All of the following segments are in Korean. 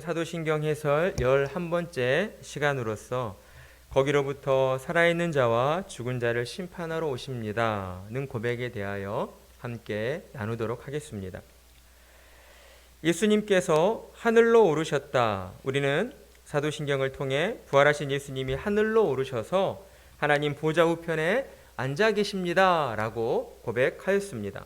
사도신경 해설 11번째 시간으로서 거기로부터 살아있는 자와 죽은 자를 심판하러 오십니다는 고백에 대하여 함께 나누도록 하겠습니다. 예수님께서 하늘로 오르셨다. 우리는 사도신경을 통해 부활하신 예수님이 하늘로 오르셔서 하나님 보좌 우편에 앉아 계십니다 라고 고백하였습니다.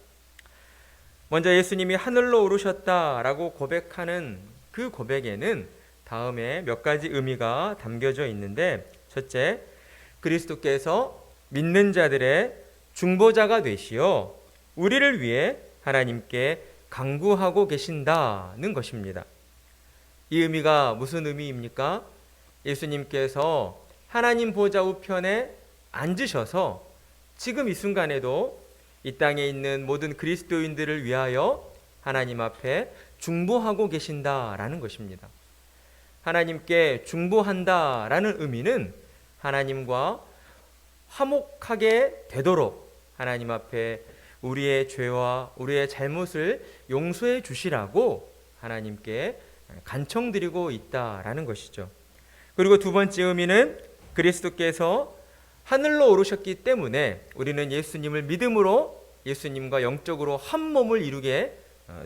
먼저 예수님이 하늘로 오르셨다라고 고백하는 그 고백에는 다음에 몇 가지 의미가 담겨져 있는데, 첫째, 그리스도께서 믿는 자들의 중보자가 되시어 우리를 위해 하나님께 간구하고 계신다는 것입니다. 이 의미가 무슨 의미입니까? 예수님께서 하나님 보좌 우편에 앉으셔서 지금 이 순간에도 이 땅에 있는 모든 그리스도인들을 위하여 하나님 앞에 중보하고 계신다라는 것입니다. 하나님께 중보한다라는 의미는 하나님과 화목하게 되도록 하나님 앞에 우리의 죄와 우리의 잘못을 용서해 주시라고 하나님께 간청드리고 있다라는 것이죠. 그리고 두 번째 의미는 그리스도께서 하늘로 오르셨기 때문에 우리는 예수님을 믿음으로 예수님과 영적으로 한 몸을 이루게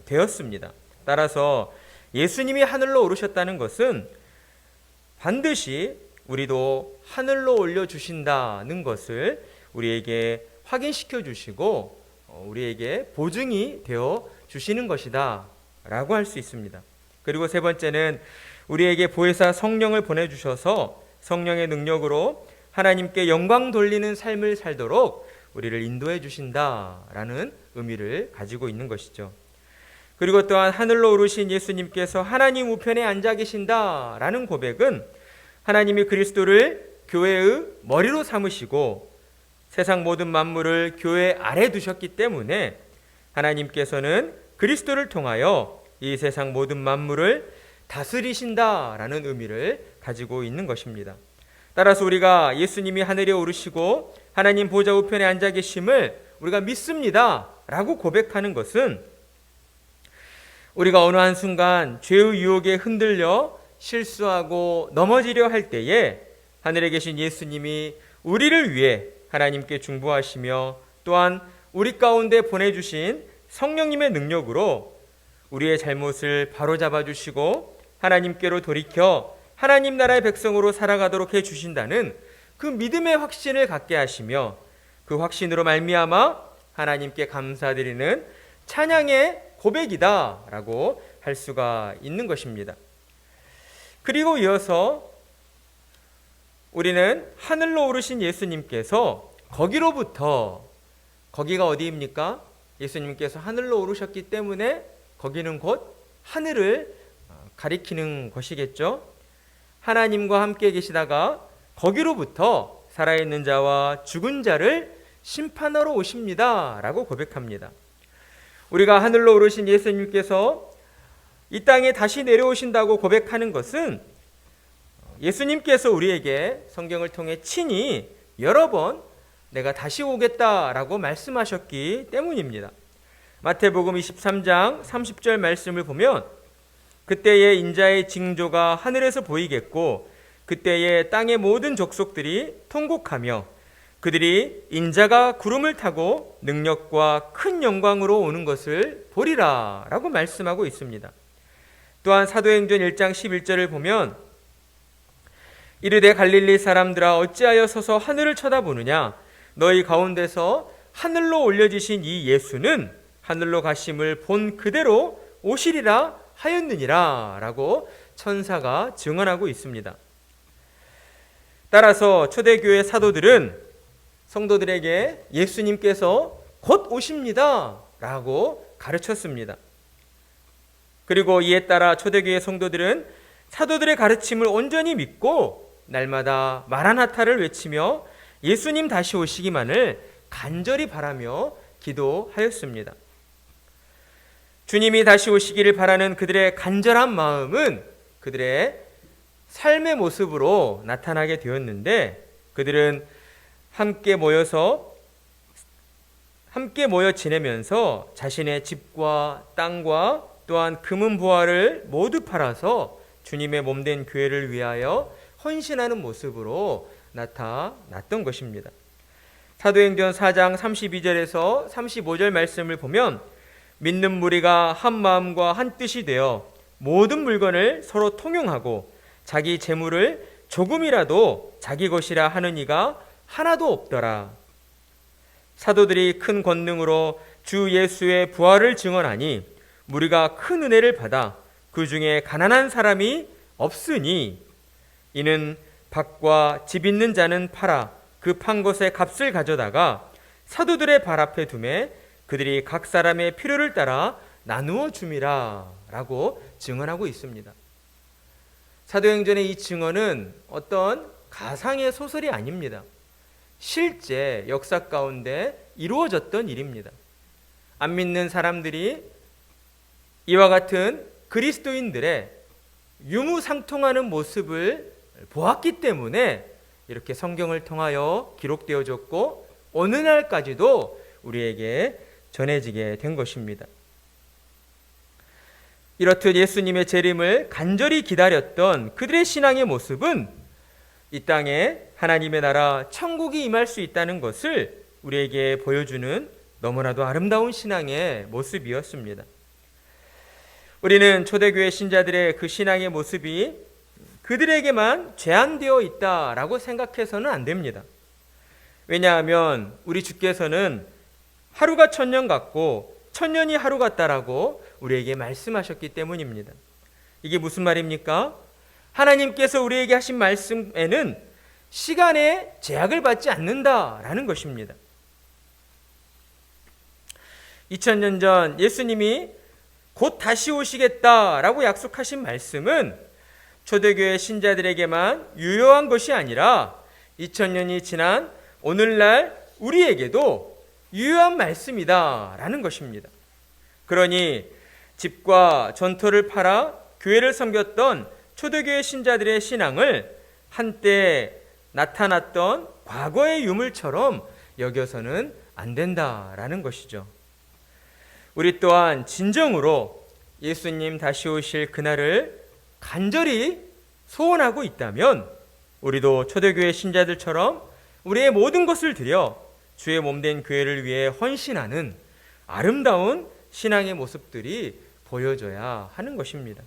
되었습니다. 따라서 예수님이 하늘로 오르셨다는 것은 반드시 우리도 하늘로 올려주신다는 것을 우리에게 확인시켜 주시고 우리에게 보증이 되어 주시는 것이다 라고 할 수 있습니다. 그리고 세 번째는 우리에게 보혜사 성령을 보내주셔서 성령의 능력으로 하나님께 영광 돌리는 삶을 살도록 우리를 인도해 주신다라는 의미를 가지고 있는 것이죠. 그리고 또한 하늘로 오르신 예수님께서 하나님 우편에 앉아 계신다라는 고백은 하나님이 그리스도를 교회의 머리로 삼으시고 세상 모든 만물을 교회 아래 두셨기 때문에 하나님께서는 그리스도를 통하여 이 세상 모든 만물을 다스리신다라는 의미를 가지고 있는 것입니다. 따라서 우리가 예수님이 하늘에 오르시고 하나님 보좌 우편에 앉아 계심을 우리가 믿습니다 라고 고백하는 것은 우리가 어느 한순간 죄의 유혹에 흔들려 실수하고 넘어지려 할 때에 하늘에 계신 예수님이 우리를 위해 하나님께 중보하시며 또한 우리 가운데 보내주신 성령님의 능력으로 우리의 잘못을 바로잡아 주시고 하나님께로 돌이켜 하나님 나라의 백성으로 살아가도록 해주신다는 그 믿음의 확신을 갖게 하시며 그 확신으로 말미암아 하나님께 감사드리는 찬양의 고백이다 라고 할 수가 있는 것입니다. 그리고 이어서 우리는 하늘로 오르신 예수님께서 거기로부터, 거기가 어디입니까? 예수님께서 하늘로 오르셨기 때문에 거기는 곧 하늘을 가리키는 것이겠죠. 하나님과 함께 계시다가 거기로부터 살아있는 자와 죽은 자를 심판하러 오십니다 라고 고백합니다. 우리가 하늘로 오르신 예수님께서 이 땅에 다시 내려오신다고 고백하는 것은 예수님께서 우리에게 성경을 통해 친히 여러 번 내가 다시 오겠다라고 말씀하셨기 때문입니다. 마태복음 23장 30절 말씀을 보면 그때에 인자의 징조가 하늘에서 보이겠고 그때에 땅의 모든 족속들이 통곡하며 그들이 인자가 구름을 타고 능력과 큰 영광으로 오는 것을 보리라 라고 말씀하고 있습니다. 또한 사도행전 1장 11절을 보면 이르되 갈릴리 사람들아 어찌하여 서서 하늘을 쳐다보느냐 너희 가운데서 하늘로 올려지신 이 예수는 하늘로 가심을 본 그대로 오시리라 하였느니라 라고 천사가 증언하고 있습니다. 따라서 초대교회 사도들은 성도들에게 예수님께서 곧 오십니다 라고 가르쳤습니다. 그리고 이에 따라 초대교회 성도들은 사도들의 가르침을 온전히 믿고 날마다 마라나타를 외치며 예수님 다시 오시기만을 간절히 바라며 기도하였습니다. 주님이 다시 오시기를 바라는 그들의 간절한 마음은 그들의 삶의 모습으로 나타나게 되었는데 그들은 함께 모여 지내면서 자신의 집과 땅과 또한 금은 보화를 모두 팔아서 주님의 몸된 교회를 위하여 헌신하는 모습으로 나타났던 것입니다. 사도행전 4장 32절에서 35절 말씀을 보면 믿는 무리가 한 마음과 한 뜻이 되어 모든 물건을 서로 통용하고 자기 재물을 조금이라도 자기 것이라 하는 이가 하나도 없더라. 사도들이 큰 권능으로 주 예수의 부활을 증언하니 무리가 큰 은혜를 받아 그 중에 가난한 사람이 없으니 이는 밭과 집 있는 자는 팔아 그 판 것의 값을 가져다가 사도들의 발 앞에 두매 그들이 각 사람의 필요를 따라 나누어 줌이라 라고 증언하고 있습니다. 사도행전의 이 증언은 어떤 가상의 소설이 아닙니다. 실제 역사 가운데 이루어졌던 일입니다. 안 믿는 사람들이 이와 같은 그리스도인들의 유무상통하는 모습을 보았기 때문에 이렇게 성경을 통하여 기록되어졌고 오늘날까지도 우리에게 전해지게 된 것입니다. 이렇듯 예수님의 재림을 간절히 기다렸던 그들의 신앙의 모습은 이 땅에 하나님의 나라 천국이 임할 수 있다는 것을 우리에게 보여주는 너무나도 아름다운 신앙의 모습이었습니다. 우리는 초대교회 신자들의 그 신앙의 모습이 그들에게만 제한되어 있다라고 생각해서는 안 됩니다. 왜냐하면 우리 주께서는 하루가 천년 같고 천년이 하루 같다라고 우리에게 말씀하셨기 때문입니다. 이게 무슨 말입니까? 하나님께서 우리에게 하신 말씀에는 시간의 제약을 받지 않는다라는 것입니다. 2000년 전 예수님이 곧 다시 오시겠다라고 약속하신 말씀은 초대교회 신자들에게만 유효한 것이 아니라 2000년이 지난 오늘날 우리에게도 유효한 말씀이다라는 것입니다. 그러니 집과 전토를 팔아 교회를 섬겼던 초대교회 신자들의 신앙을 한때 나타났던 과거의 유물처럼 여겨서는 안 된다라는 것이죠. 우리 또한 진정으로 예수님 다시 오실 그날을 간절히 소원하고 있다면 우리도 초대교회 신자들처럼 우리의 모든 것을 들여 주의 몸된 교회를 위해 헌신하는 아름다운 신앙의 모습들이 보여져야 하는 것입니다.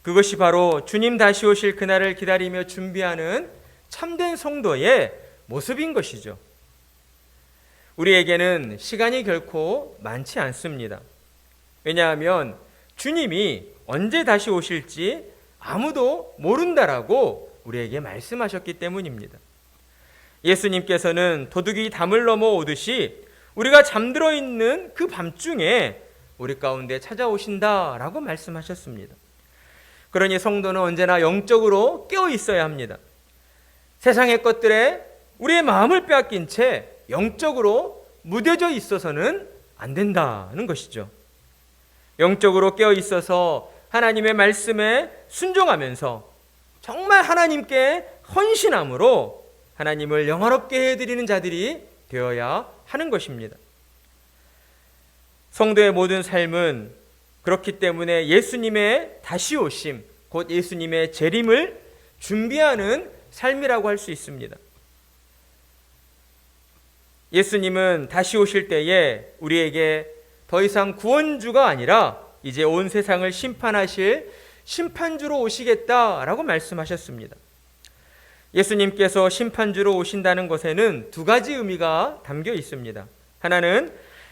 그것이 바로 주님 다시 오실 그날을 기다리며 준비하는 참된 성도의 모습인 것이죠. 우리에게는 시간이 결코 많지 않습니다. 왜냐하면 주님이 언제 다시 오실지 아무도 모른다라고 우리에게 말씀하셨기 때문입니다. 예수님께서는 도둑이 담을 넘어 오듯이 우리가 잠들어 있는 그 밤중에 우리 가운데 찾아오신다라고 말씀하셨습니다. 그러니 성도는 언제나 영적으로 깨어 있어야 합니다. 세상의 것들에 우리의 마음을 빼앗긴 채 영적으로 무뎌져 있어서는 안 된다는 것이죠. 영적으로 깨어 있어서 하나님의 말씀에 순종하면서 정말 하나님께 헌신함으로 하나님을 영화롭게 해드리는 자들이 되어야 하는 것입니다. 성도의 모든 삶은 그렇기 때문에 예수님의 다시 오심, 곧 예수님의 재림을 준비하는 삶이라고 할 수 있습니다. 예수님은 다시 오실 때에 우리에게 더 이상 구원주가 아니라 이제 온 세상을 심판하실 심판주로 오시겠다라고 말씀하셨습니다. 예수님께서 심판주로 오신다는 것에는 두 가지 의미가 담겨 있습니다. 하나는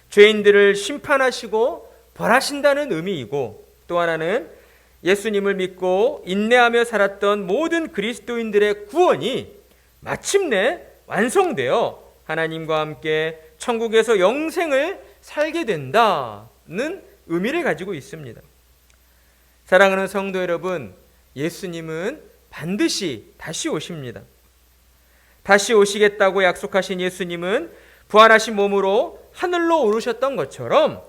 죄인들을 심판하시고 벌하신다는 의미이고, 또 하나는 예수님을 믿고 인내하며 살았던 모든 그리스도인들의 구원이 마침내 완성되어 하나님과 함께 천국에서 영생을 살게 된다는 의미를 가지고 있습니다. 사랑하는 성도 여러분, 예수님은 반드시 다시 오십니다. 다시 오시겠다고 약속하신 예수님은 부활하신 몸으로 하늘로 오르셨던 것처럼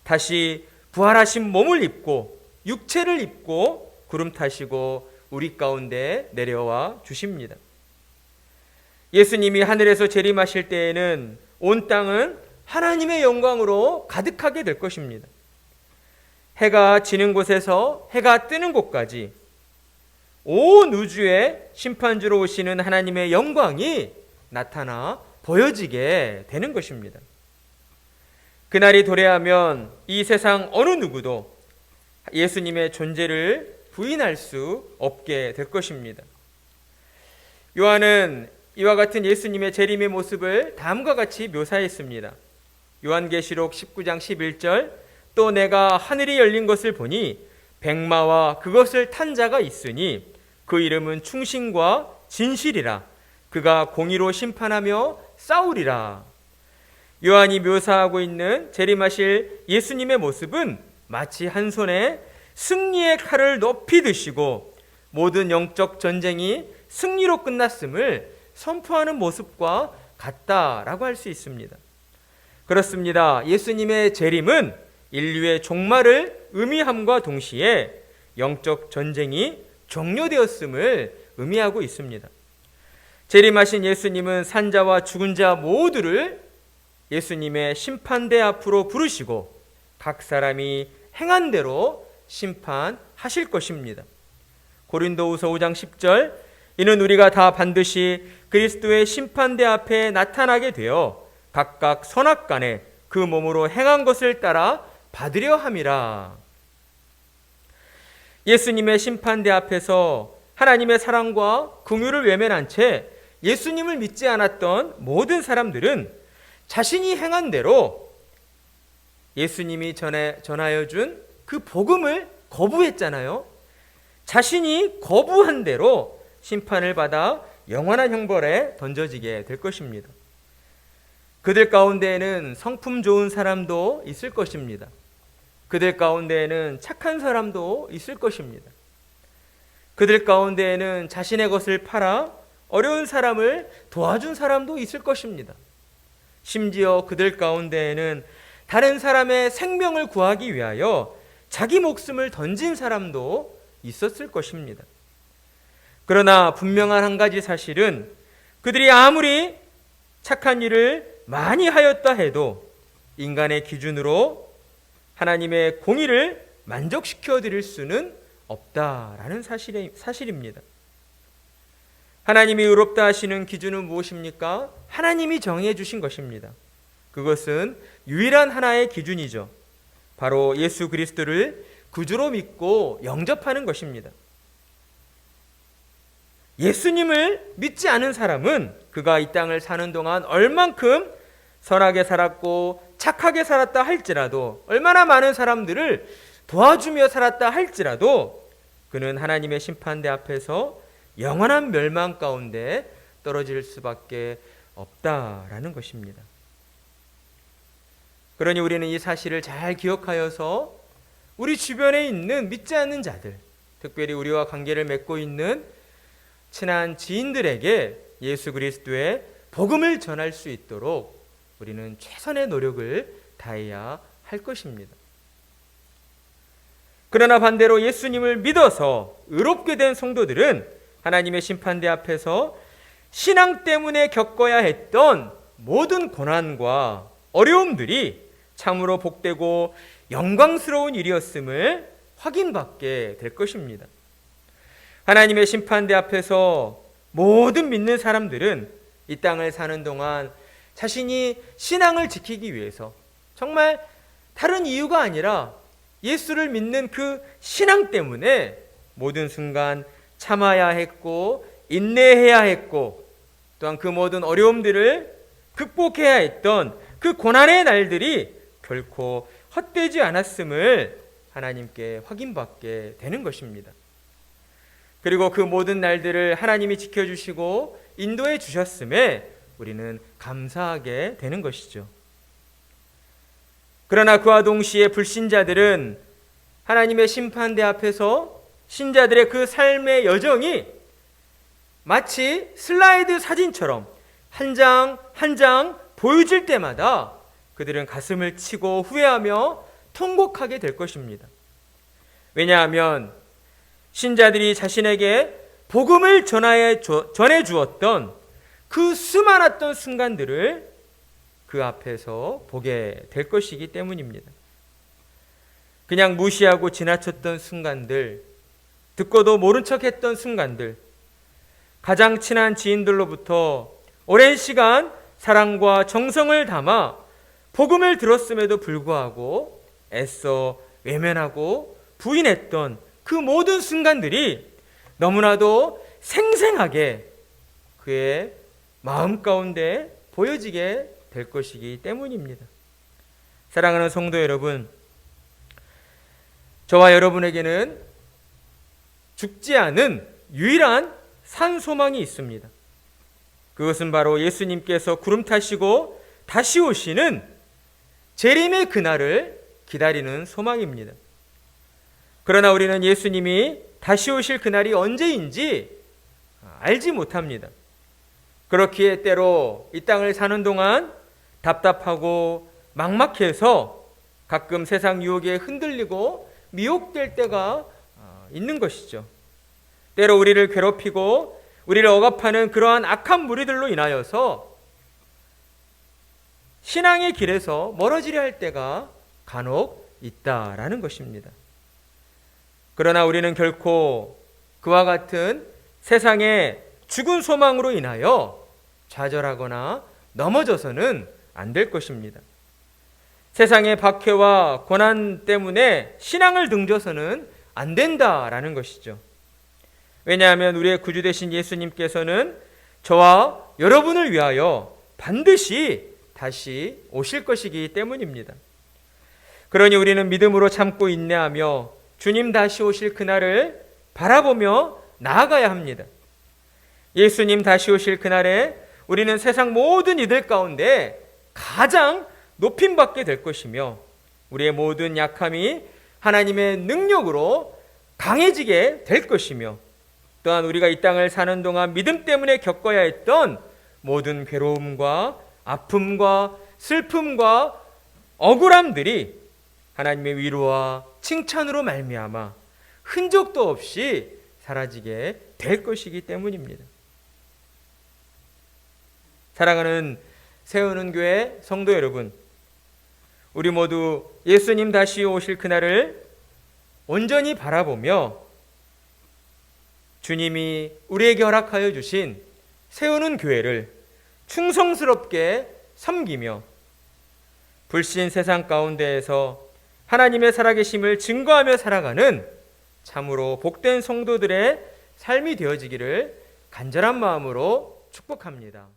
다시 부활하신 몸을 입고 육체를 입고 구름 타시고 우리 가운데 내려와 주십니다. 예수님이 하늘에서 재림하실 때에는 온 땅은 하나님의 영광으로 가득하게 될 것입니다. 해가 지는 곳에서 해가 뜨는 곳까지 온 우주의 심판주로 오시는 하나님의 영광이 나타나 보여지게 되는 것입니다. 그날이 도래하면 이 세상 어느 누구도 예수님의 존재를 부인할 수 없게 될 것입니다. 요한은 이와 같은 예수님의 재림의 모습을 다음과 같이 묘사했습니다. 요한계시록 19장 11절, 또 내가 하늘이 열린 것을 보니 백마와 그것을 탄 자가 있으니 그 이름은 충신과 진실이라. 그가 공의로 심판하며 싸우리라. 요한이 묘사하고 있는 재림하실 예수님의 모습은 마치 한 손에 승리의 칼을 높이 드시고 모든 영적 전쟁이 승리로 끝났음을 선포하는 모습과 같다라고 할 수 있습니다. 그렇습니다. 예수님의 재림은 인류의 종말을 의미함과 동시에 영적 전쟁이 종료되었음을 의미하고 있습니다. 재림하신 예수님은 산자와 죽은 자 모두를 예수님의 심판대 앞으로 부르시고 각 사람이 행한 대로 심판하실 것입니다. 고린도후서 5장 10절, 이는 우리가 다 반드시 그리스도의 심판대 앞에 나타나게 되어 각각 선악간에 그 몸으로 행한 것을 따라 받으려 함이라. 예수님의 심판대 앞에서 하나님의 사랑과 긍휼을 외면한 채 예수님을 믿지 않았던 모든 사람들은 자신이 행한 대로 예수님이 전하여 준 그 복음을 거부했잖아요. 자신이 거부한 대로 심판을 받아 영원한 형벌에 던져지게 될 것입니다. 그들 가운데에는 성품 좋은 사람도 있을 것입니다. 그들 가운데에는 착한 사람도 있을 것입니다. 그들 가운데에는 자신의 것을 팔아 어려운 사람을 도와준 사람도 있을 것입니다. 심지어 그들 가운데에는 다른 사람의 생명을 구하기 위하여 자기 목숨을 던진 사람도 있었을 것입니다. 그러나 분명한 한 가지 사실은 그들이 아무리 착한 일을 많이 하였다 해도 인간의 기준으로 하나님의 공의를 만족시켜 드릴 수는 없다라는 사실입니다. 하나님이 의롭다 하시는 기준은 무엇입니까? 하나님이 정해 주신 것입니다. 그것은 유일한 하나의 기준이죠. 바로 예수 그리스도를 구주로 믿고 영접하는 것입니다. 예수님을 믿지 않은 사람은 그가 이 땅을 사는 동안 얼만큼 선하게 살았고 착하게 살았다 할지라도, 얼마나 많은 사람들을 도와주며 살았다 할지라도 그는 하나님의 심판대 앞에서 영원한 멸망 가운데 떨어질 수밖에 없다라는 것입니다. 그러니 우리는 이 사실을 잘 기억하여서 우리 주변에 있는 믿지 않는 자들, 특별히 우리와 관계를 맺고 있는 친한 지인들에게 예수 그리스도의 복음을 전할 수 있도록 우리는 최선의 노력을 다해야 할 것입니다. 그러나 반대로 예수님을 믿어서 의롭게 된 성도들은 하나님의 심판대 앞에서 신앙 때문에 겪어야 했던 모든 고난과 어려움들이 참으로 복되고 영광스러운 일이었음을 확인받게 될 것입니다. 하나님의 심판대 앞에서 모든 믿는 사람들은 이 땅을 사는 동안 자신이 신앙을 지키기 위해서 정말 다른 이유가 아니라 예수를 믿는 그 신앙 때문에 모든 순간 참아야 했고 인내해야 했고 또한 그 모든 어려움들을 극복해야 했던 그 고난의 날들이 결코 헛되지 않았음을 하나님께 확인받게 되는 것입니다. 그리고 그 모든 날들을 하나님이 지켜주시고 인도해 주셨음에 우리는 감사하게 되는 것이죠. 그러나 그와 동시에 불신자들은 하나님의 심판대 앞에서 신자들의 그 삶의 여정이 마치 슬라이드 사진처럼 한 장 한 장 보여질 때마다 그들은 가슴을 치고 후회하며 통곡하게 될 것입니다. 왜냐하면 신자들이 자신에게 복음을 전해 주었던 그 수많았던 순간들을 그 앞에서 보게 될 것이기 때문입니다. 그냥 무시하고 지나쳤던 순간들, 듣고도 모른 척했던 순간들, 가장 친한 지인들로부터 오랜 시간 사랑과 정성을 담아 복음을 들었음에도 불구하고 애써 외면하고 부인했던 그 모든 순간들이 너무나도 생생하게 그의 마음 가운데 보여지게 될 것이기 때문입니다. 사랑하는 성도 여러분, 저와 여러분에게는 죽지 않은 유일한 산 소망이 있습니다. 그것은 바로 예수님께서 구름 타시고 다시 오시는 재림의 그날을 기다리는 소망입니다. 그러나 우리는 예수님이 다시 오실 그날이 언제인지 알지 못합니다. 그렇기에 때로 이 땅을 사는 동안 답답하고 막막해서 가끔 세상 유혹에 흔들리고 미혹될 때가 있는 것이죠. 때로 우리를 괴롭히고 우리를 억압하는 그러한 악한 무리들로 인하여서 신앙의 길에서 멀어지려 할 때가 간혹 있다라는 것입니다. 그러나 우리는 결코 그와 같은 세상의 죽은 소망으로 인하여 좌절하거나 넘어져서는 안 될 것입니다. 세상의 박해와 고난 때문에 신앙을 등져서는 안 된다라는 것이죠. 왜냐하면 우리의 구주 되신 예수님께서는 저와 여러분을 위하여 반드시 다시 오실 것이기 때문입니다. 그러니 우리는 믿음으로 참고 인내하며 주님 다시 오실 그날을 바라보며 나아가야 합니다. 예수님 다시 오실 그날에 우리는 세상 모든 이들 가운데 가장 높임받게 될 것이며 우리의 모든 약함이 하나님의 능력으로 강해지게 될 것이며 또한 우리가 이 땅을 사는 동안 믿음 때문에 겪어야 했던 모든 괴로움과 아픔과 슬픔과 억울함들이 하나님의 위로와 칭찬으로 말미암아 흔적도 없이 사라지게 될 것이기 때문입니다. 사랑하는 세우는 교회 성도 여러분, 우리 모두 예수님 다시 오실 그날을 온전히 바라보며 주님이 우리에게 허락하여 주신 세우는 교회를 충성스럽게 섬기며 불신 세상 가운데에서 하나님의 살아계심을 증거하며 살아가는 참으로 복된 성도들의 삶이 되어지기를 간절한 마음으로 축복합니다.